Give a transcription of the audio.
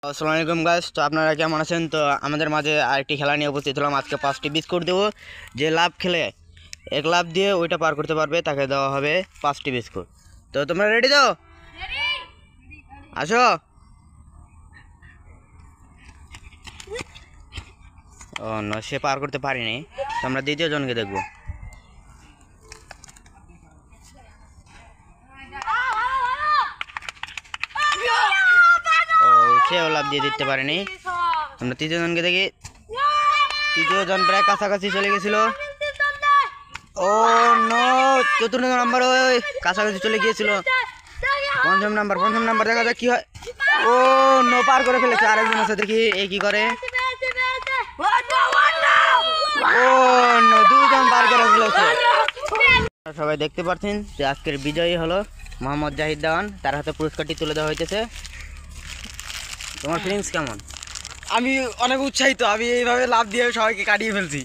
আসসালামু আলাইকুম গাইস। তো আপনারা কেমন আছেন? তো আমাদের মাঝে আরেকটি খেলা নিয়ে উপস্থিত হলাম। আজকে 5টি বিস্কুট দেবো। যে লাভ খেলে এক লাভ দিয়ে ওইটা পার করতে পারবে তাকে দেওয়া হবে 5টি বিস্কুট। তো তোমরা রেডি তো? আসো। ও না, সে পার করতে পারিনি। তো আমরা দ্বিতীয় জনকে দেখবো। ও, সেও লাভ দিয়ে দিতে পারেনি। আমরা তৃতীয় জনকে দেখি। তৃতীয় জন প্রায় কাছাকাছি চলে গেছিল। ও নো, চতুর্থ নাম্বার ওই কাছাকাছি চলে গিয়েছিল। পঞ্চম নাম্বার দেখা যাক কি হয়। ও নো, পার করে ফেলেছে। আরেকজন আছে, দেখি এ কি করে। ও নো, দুজন পার করে ফেলেছে। সবাই দেখতে পাচ্ছেন যে আজকের বিজয়ী হলো মোহাম্মদ জাহিদ দেওয়ান। তার হাতে পুরস্কারটি তুলে দেওয়া হইতেছে। তোমার ফিলিংস কেমন? আমি অনেক উৎসাহিত। আমি এইভাবে লাভ দিয়ে সবাইকে কাটিয়ে ফেলছি।